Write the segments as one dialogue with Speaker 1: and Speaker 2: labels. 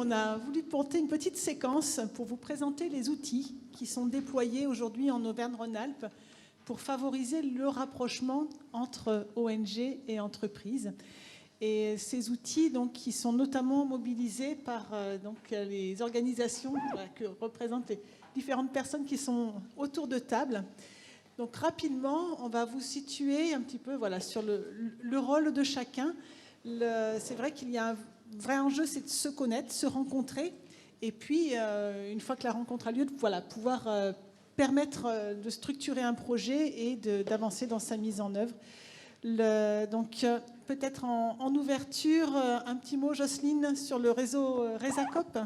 Speaker 1: on a voulu monter une petite séquence pour vous présenter les outils qui sont déployés aujourd'hui en Auvergne-Rhône-Alpes pour favoriser le rapprochement entre ONG et entreprises. Et ces outils donc, qui sont notamment mobilisés par les organisations que représentent les différentes personnes qui sont autour de table. Donc rapidement, on va vous situer un petit peu sur le rôle de chacun. C'est vrai qu'il y a un vrai enjeu, c'est de se connaître, se rencontrer, et puis une fois que la rencontre a lieu, pouvoir permettre de structurer un projet et d'avancer dans sa mise en œuvre. Donc peut-être en ouverture, un petit mot, Jocelyne, sur le réseau RESACOP.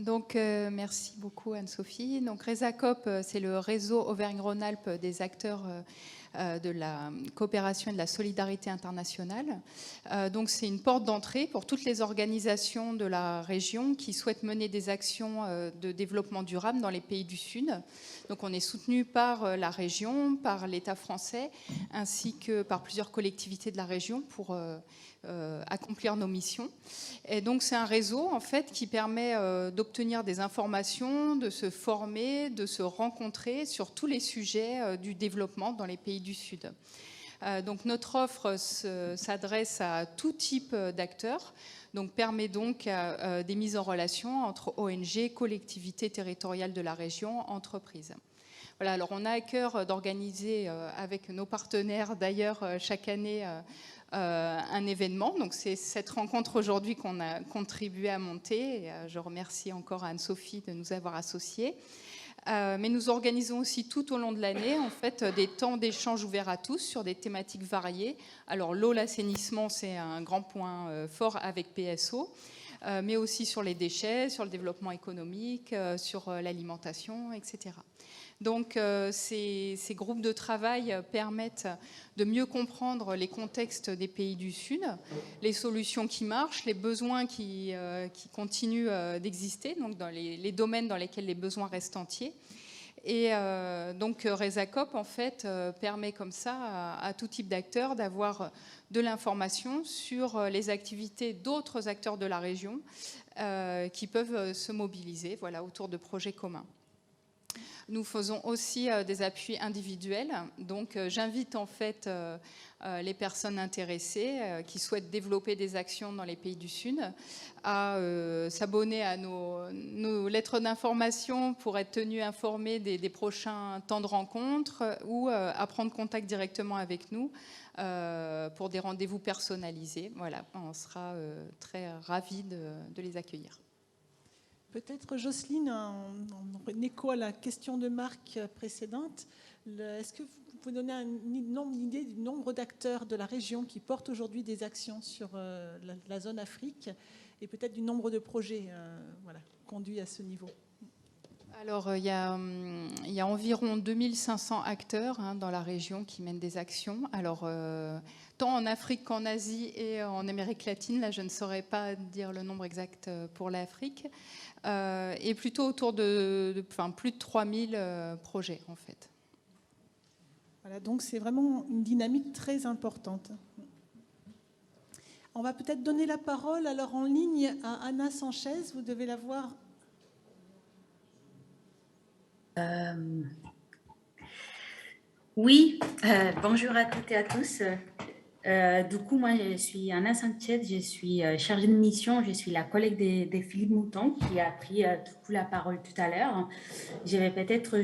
Speaker 2: Donc, merci beaucoup Anne-Sophie. Donc, RESACOP, c'est le réseau Auvergne-Rhône-Alpes des acteurs de la coopération et de la solidarité internationale. Donc, c'est une porte d'entrée pour toutes les organisations de la région qui souhaitent mener des actions de développement durable dans les pays du Sud. Donc, on est soutenu par la région, par l'État français, ainsi que par plusieurs collectivités de la région pour accomplir nos missions. Et donc, c'est un réseau, en fait, qui permet d'obtenir des informations, de se former, de se rencontrer sur tous les sujets du développement dans les pays du Sud. Donc, notre offre s'adresse à tout type d'acteurs, donc permet donc des mises en relation entre ONG, collectivités territoriales de la région, entreprises. Voilà, alors on a à cœur d'organiser avec nos partenaires d'ailleurs chaque année un événement. Donc c'est cette rencontre aujourd'hui qu'on a contribué à monter. Et, je remercie encore Anne-Sophie de nous avoir associés. Mais nous organisons aussi tout au long de l'année en fait des temps d'échange ouverts à tous sur des thématiques variées. Alors l'eau, l'assainissement, c'est un grand point fort avec PSO, mais aussi sur les déchets, sur le développement économique, sur l'alimentation, etc. Donc ces groupes de travail permettent de mieux comprendre les contextes des pays du Sud, les solutions qui marchent, les besoins qui continuent d'exister, donc dans les domaines dans lesquels les besoins restent entiers. Et donc RESACOP en fait permet comme ça à tout type d'acteurs d'avoir de l'information sur les activités d'autres acteurs de la région qui peuvent se mobiliser autour de projets communs. Nous faisons aussi des appuis individuels. Donc, j'invite en fait les personnes intéressées qui souhaitent développer des actions dans les pays du Sud à s'abonner à nos lettres d'information pour être tenus informés des prochains temps de rencontre ou à prendre contact directement avec nous pour des rendez-vous personnalisés. Voilà, on sera très ravis de les accueillir.
Speaker 1: Peut-être, Jocelyne, en écho à la question de Marc précédente, est-ce que vous pouvez donner une idée du nombre d'acteurs de la région qui portent aujourd'hui des actions sur la zone Afrique et peut-être du nombre de projets conduits à ce niveau?
Speaker 2: Alors, il y a environ 2500 acteurs dans la région qui mènent des actions. Alors, tant en Afrique qu'en Asie et en Amérique latine, là, je ne saurais pas dire le nombre exact pour l'Afrique, et plutôt autour de plus de 3000 projets, en fait.
Speaker 1: Voilà, donc c'est vraiment une dynamique très importante. On va peut-être donner la parole alors en ligne à Anna Sanchez. Vous devez la voir.
Speaker 3: Oui, bonjour à toutes et à tous. Du coup, moi, je suis Anna Sanchez, je suis chargée de mission, je suis la collègue de Philippe Mouton qui a pris du coup la parole tout à l'heure. Je vais peut-être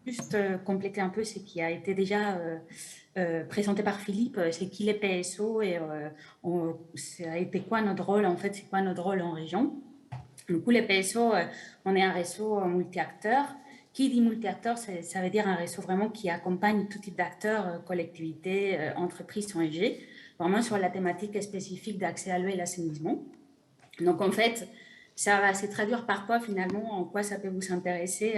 Speaker 3: juste compléter un peu ce qui a été déjà présenté par Philippe, c'est qui les PSO et ça a été quoi notre rôle, en fait, c'est quoi notre rôle en région. Du coup, les PSO, on est un réseau multi-acteurs. Qui dit multi-acteurs, ça veut dire un réseau vraiment qui accompagne tout type d'acteurs, collectivités, entreprises, ONG, vraiment sur la thématique spécifique d'accès à l'eau et l'assainissement. Donc, en fait, ça va se traduire par quoi, finalement, en quoi ça peut vous intéresser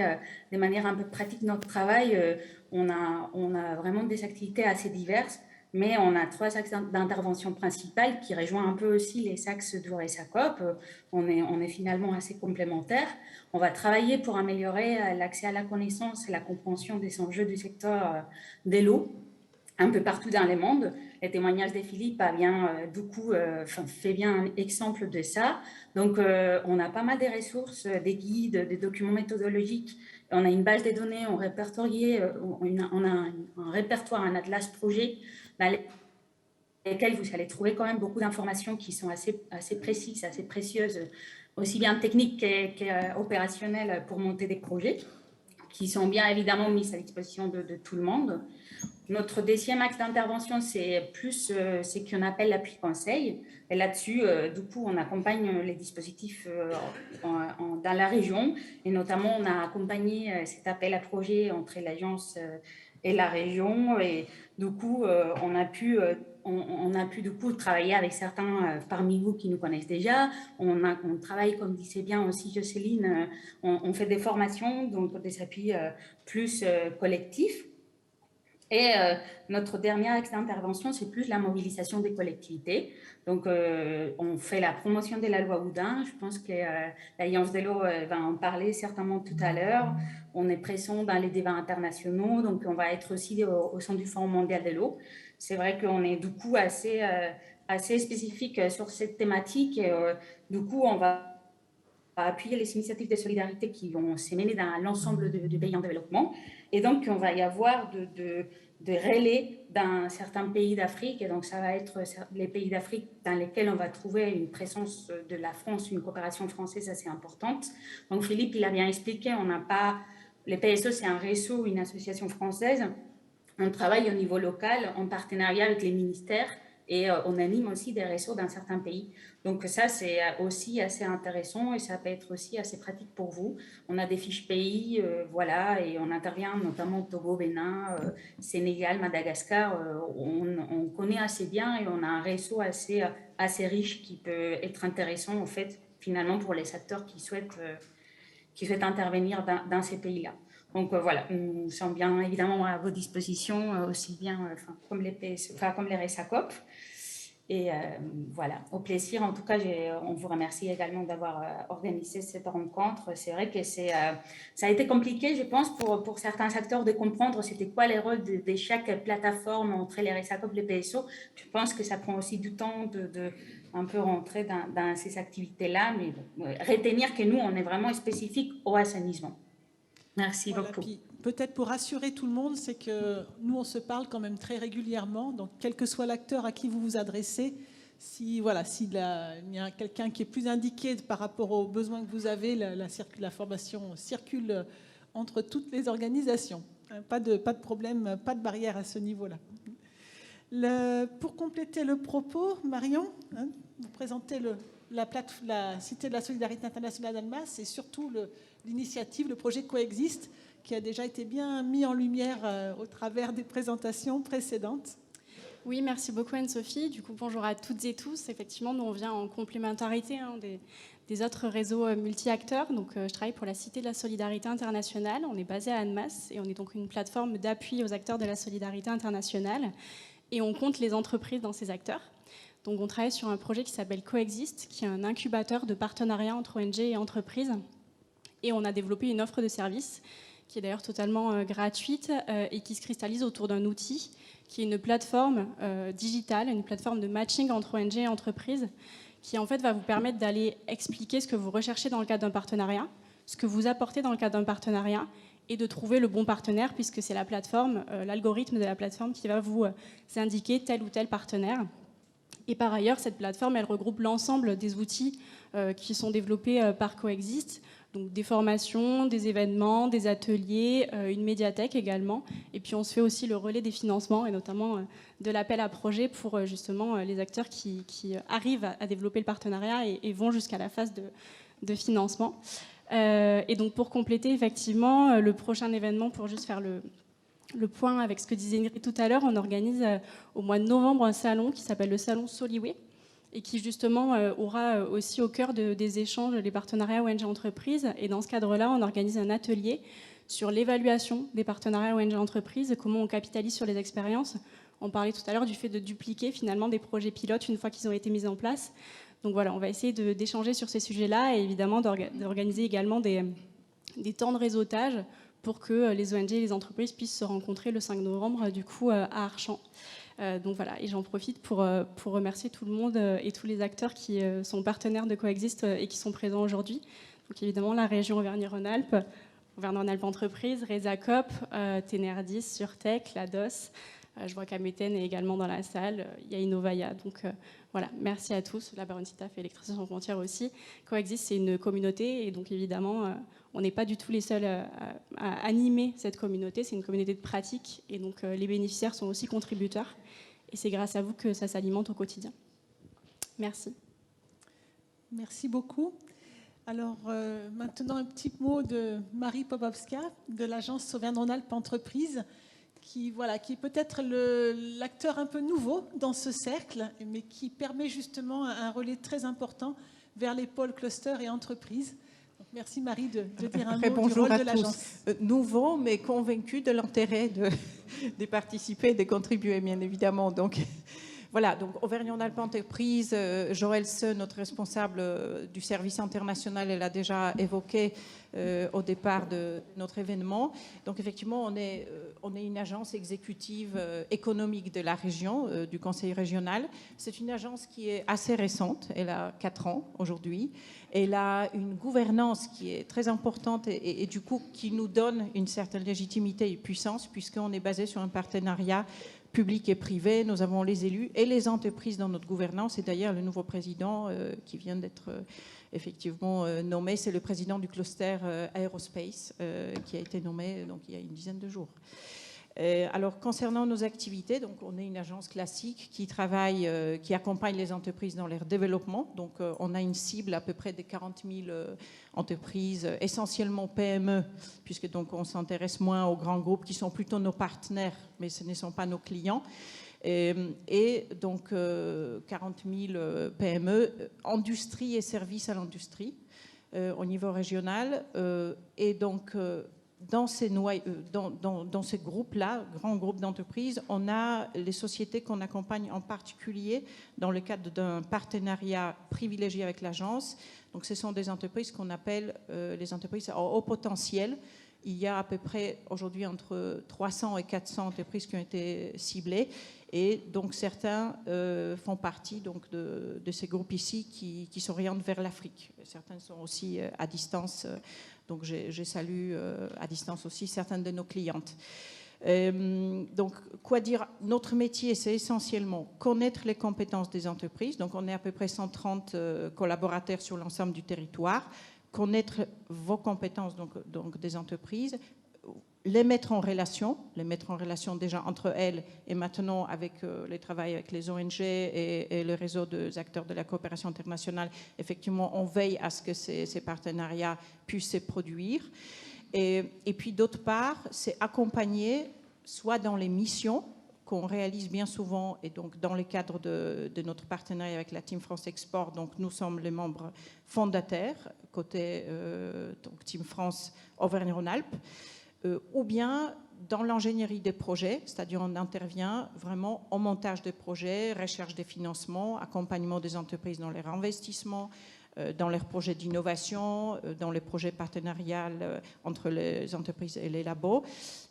Speaker 3: de manière un peu pratique. Notre travail, on a vraiment des activités assez diverses, mais on a 3 axes d'intervention principales qui rejoignent un peu aussi les axes du RESACOP. On est finalement assez complémentaires. On va travailler pour améliorer l'accès à la connaissance et la compréhension des enjeux du secteur de l'eau. un peu partout dans le monde. Le témoignage de Philippe a bien, fait bien un exemple de ça. Donc, on a pas mal de ressources, des guides, des documents méthodologiques. On a une base de données, on répertorié, on a un répertoire, un atlas projet dans lesquels vous allez trouver quand même beaucoup d'informations qui sont assez précises, assez précieuses, aussi bien techniques qu'opérationnelles pour monter des projets, qui sont bien évidemment mises à disposition de tout le monde. Notre deuxième axe d'intervention, c'est plus ce qu'on appelle l'appui conseil. Et là-dessus, du coup, on accompagne les dispositifs dans la région. Et notamment, on a accompagné cet appel à projet entre l'agence et la région. Et du coup, on a pu du coup travailler avec certains parmi vous qui nous connaissent déjà. On travaille, comme disait bien aussi Jocelyne, on fait des formations, donc des appuis plus collectifs. Et notre dernier axe d'intervention, c'est plus la mobilisation des collectivités. Donc, on fait la promotion de la loi Oudin. Je pense que l'Alliance de l'eau va en parler certainement tout à l'heure. On est présent dans les débats internationaux, donc on va être aussi au sein du Forum mondial de l'eau. C'est vrai qu'on est du coup assez spécifique sur cette thématique. Et, du coup, on va appuyer les initiatives de solidarité qui vont se mener dans l'ensemble du pays en développement. Et donc, on va y avoir de relais dans certains pays d'Afrique. Et donc, ça va être les pays d'Afrique dans lesquels on va trouver une présence de la France, une coopération française assez importante. Donc, Philippe, il a bien expliqué, on n'a pas... Les PSE, c'est un réseau, une association française. On travaille au niveau local en partenariat avec les ministères et on anime aussi des réseaux dans certains pays. Donc ça, c'est aussi assez intéressant et ça peut être aussi assez pratique pour vous. On a des fiches pays, voilà, et on intervient notamment au Togo, Bénin, Sénégal, Madagascar. On connaît assez bien et on a un réseau assez riche qui peut être intéressant, en fait, finalement, pour les acteurs qui souhaitent intervenir dans ces pays-là. Donc voilà, nous sommes bien évidemment à vos dispositions, aussi bien comme les RESACOP. Et voilà, au plaisir. En tout cas, on vous remercie également d'avoir organisé cette rencontre. C'est vrai que ça a été compliqué, je pense, pour certains acteurs de comprendre c'était quoi les rôles de chaque plateforme entre les RESACOP et les PSO. Je pense que ça prend aussi du temps de un peu rentrer dans ces activités-là, mais retenir que nous, on est vraiment spécifique au assainissement. Merci beaucoup.
Speaker 1: Puis, peut-être pour rassurer tout le monde, c'est que nous, on se parle quand même très régulièrement. Donc, quel que soit l'acteur à qui vous vous adressez, s'il y a quelqu'un qui est plus indiqué par rapport aux besoins que vous avez, la formation circule entre toutes les organisations. Pas de problème, pas de barrière à ce niveau-là. Pour compléter le propos, Marion, vous présentez la Cité de la Solidarité Internationale d'Annemasse et surtout l'initiative, le projet Coexiste, qui a déjà été bien mis en lumière au travers des présentations précédentes.
Speaker 4: Oui, merci beaucoup Anne-Sophie. Du coup, bonjour à toutes et tous. Effectivement, nous, on vient en complémentarité des autres réseaux multi-acteurs. Donc, je travaille pour la Cité de la Solidarité Internationale. On est basé à Annemasse et on est donc une plateforme d'appui aux acteurs de la solidarité internationale. Et on compte les entreprises dans ces acteurs. Donc, on travaille sur un projet qui s'appelle Coexiste, qui est un incubateur de partenariat entre ONG et entreprises. Et on a développé une offre de services qui est d'ailleurs totalement gratuite et qui se cristallise autour d'un outil qui est une plateforme digitale, une plateforme de matching entre ONG et entreprises qui en fait va vous permettre d'aller expliquer ce que vous recherchez dans le cadre d'un partenariat, ce que vous apportez dans le cadre d'un partenariat et de trouver le bon partenaire puisque c'est la plateforme, l'algorithme de la plateforme qui va vous indiquer tel ou tel partenaire. Et par ailleurs, cette plateforme, elle regroupe l'ensemble des outils qui sont développés par Coexiste, donc des formations, des événements, des ateliers, une médiathèque également. Et puis on se fait aussi le relais des financements et notamment de l'appel à projet pour justement les acteurs qui arrivent à développer le partenariat et vont jusqu'à la phase de financement. Et donc pour compléter effectivement le prochain événement, pour juste faire le point avec ce que disait Ingrid tout à l'heure, on organise au mois de novembre un salon qui s'appelle le salon Soliway et qui justement aura aussi au cœur des échanges les partenariats ONG-entreprises. Et dans ce cadre-là, on organise un atelier sur l'évaluation des partenariats ONG-entreprises, comment on capitalise sur les expériences. On parlait tout à l'heure du fait de dupliquer finalement des projets pilotes une fois qu'ils ont été mis en place. Donc voilà, on va essayer d'échanger sur ces sujets-là et évidemment d'organiser également des temps de réseautage pour que les ONG et les entreprises puissent se rencontrer le 5 novembre du coup à Archamps. Donc voilà, et j'en profite pour remercier tout le monde et tous les acteurs qui sont partenaires de Coexist et qui sont présents aujourd'hui. Donc évidemment la région Auvergne-Rhône-Alpes, Auvergne-Rhône-Alpes Entreprises, Resacop, Ténerdis, Surtech, l'ADOS. Je vois qu'Ameten est également dans la salle. Il y a Innovaya. Donc voilà, merci à tous. La Baronne Sitaf et Électricité sans frontières aussi. Coexist, c'est une communauté et donc évidemment, on n'est pas du tout les seuls à animer cette communauté. C'est une communauté de pratique et donc les bénéficiaires sont aussi contributeurs. Et c'est grâce à vous que ça s'alimente au quotidien. Merci.
Speaker 1: Merci beaucoup. Alors maintenant un petit mot de Marie Popowska de l'agence Auvergne-Rhône-Alpes Entreprises qui est peut-être l'acteur un peu nouveau dans ce cercle, mais qui permet justement un relais très important vers les pôles clusters et entreprises. Donc, merci Marie de dire un mot du rôle de l'agence.
Speaker 5: Nouveau, mais convaincu de l'intérêt de participer et de contribuer, bien évidemment. Donc, voilà, donc Auvergne-Rhône-Alpes Entreprises, Joël Seu, notre responsable du service international, elle a déjà évoqué au départ de notre événement. Donc effectivement, on est une agence exécutive économique de la région, du Conseil régional. C'est une agence qui est assez récente, elle a 4 ans aujourd'hui. Elle a une gouvernance qui est très importante et du coup qui nous donne une certaine légitimité et puissance puisqu'on est basé sur un partenariat public et privé. Nous avons les élus et les entreprises dans notre gouvernance. Et d'ailleurs, le nouveau président qui vient d'être effectivement nommé, c'est le président du cluster Aerospace qui a été nommé donc, il y a une dizaine de jours. Alors, concernant nos activités, donc, on est une agence classique qui travaille, qui accompagne les entreprises dans leur développement. Donc, on a une cible à peu près de 40 000 entreprises, essentiellement PME, puisque donc, on s'intéresse moins aux grands groupes qui sont plutôt nos partenaires, mais ce ne sont pas nos clients. Et donc, 40 000 PME, industrie et services à l'industrie au niveau régional. Et donc, dans ces groupes-là, grands groupes d'entreprises, on a les sociétés qu'on accompagne en particulier dans le cadre d'un partenariat privilégié avec l'agence. Donc, ce sont des entreprises qu'on appelle les entreprises à haut potentiel. Il y a à peu près aujourd'hui entre 300 et 400 entreprises qui ont été ciblées. Et donc, certains font partie donc, de ces groupes ici qui s'orientent vers l'Afrique. Certains sont aussi à distance. Donc, je salue à distance aussi certaines de nos clientes. Donc, quoi dire? Notre métier, c'est essentiellement connaître les compétences des entreprises. Donc, on est à peu près 130 collaborateurs sur l'ensemble du territoire. Connaître vos compétences donc des entreprises, les mettre en relation déjà entre elles et maintenant avec les travail avec les ONG et le réseau des acteurs de la coopération internationale. Effectivement, on veille à ce que ces partenariats puissent se produire. Et puis d'autre part, c'est accompagner soit dans les missions qu'on réalise bien souvent et donc dans le cadre de notre partenariat avec la Team France Export. Donc nous sommes les membres fondateurs côté donc Team France Auvergne-Rhône-Alpes. Ou bien dans l'ingénierie des projets, c'est-à-dire on intervient vraiment au montage des projets, recherche des financements, accompagnement des entreprises dans leurs investissements, dans leurs projets d'innovation, dans les projets partenariales entre les entreprises et les labos,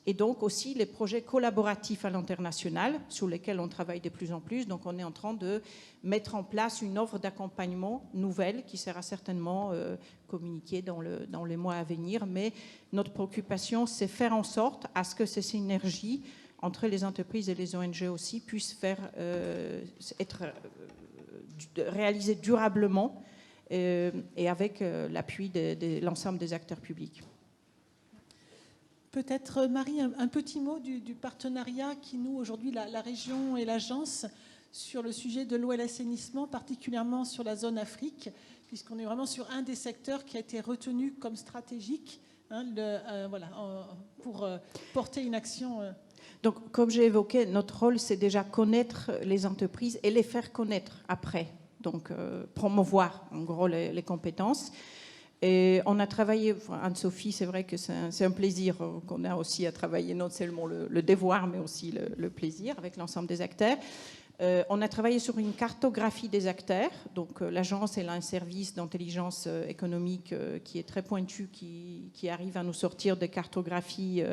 Speaker 5: et donc aussi les projets collaboratifs à l'international sur lesquels on travaille de plus en plus. Donc on est en train de mettre en place une offre d'accompagnement nouvelle qui sera certainement communiquée dans les mois à venir, mais notre préoccupation, c'est faire en sorte à ce que ces synergies entre les entreprises et les ONG aussi puissent être réalisées durablement et avec l'appui de l'ensemble des acteurs publics.
Speaker 1: Peut-être, Marie, un petit mot du partenariat qui noue aujourd'hui la région et l'agence sur le sujet de l'eau et l'assainissement, particulièrement sur la zone Afrique, puisqu'on est vraiment sur un des secteurs qui a été retenu comme stratégique pour porter une action.
Speaker 5: Donc, comme j'ai évoqué, notre rôle, c'est déjà connaître les entreprises et les faire connaître après. Donc, promouvoir en gros les compétences. Et on a travaillé, Anne-Sophie, c'est vrai que c'est un plaisir qu'on a aussi à travailler, non seulement le devoir, mais aussi le plaisir avec l'ensemble des acteurs. On a travaillé sur une cartographie des acteurs. Donc, l'agence, elle a un service d'intelligence économique qui est très pointu, qui arrive à nous sortir des cartographies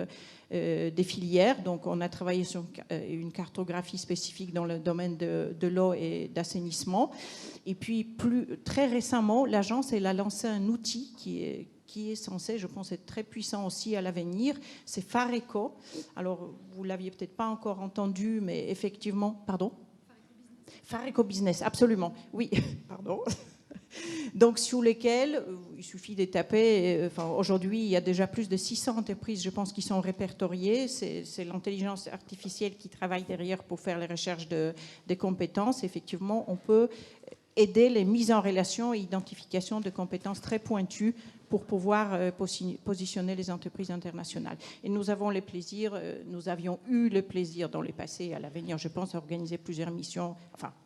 Speaker 5: des filières. Donc, on a travaillé sur une cartographie spécifique dans le domaine de l'eau et d'assainissement. Et puis, très récemment, l'agence, elle a lancé un outil qui est censé, je pense, être très puissant aussi à l'avenir. C'est Fareco. Alors, vous ne l'aviez peut-être pas encore entendu, mais effectivement... Pardon ? Fareco Business, absolument, oui, pardon. Donc, sur lesquels il suffit de taper. Aujourd'hui, il y a déjà plus de 600 entreprises, je pense, qui sont répertoriées. C'est l'intelligence artificielle qui travaille derrière pour faire les recherches de compétences. Effectivement, on peut aider les mises en relation et identification de compétences très pointues pour pouvoir positionner les entreprises internationales. Et nous avions eu le plaisir dans le passé et à l'avenir, je pense, à organiser plusieurs missions,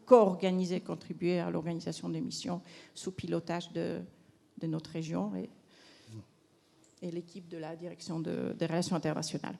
Speaker 5: co-organiser, contribuer à l'organisation des missions sous pilotage de notre région et l'équipe de la direction des relations internationales.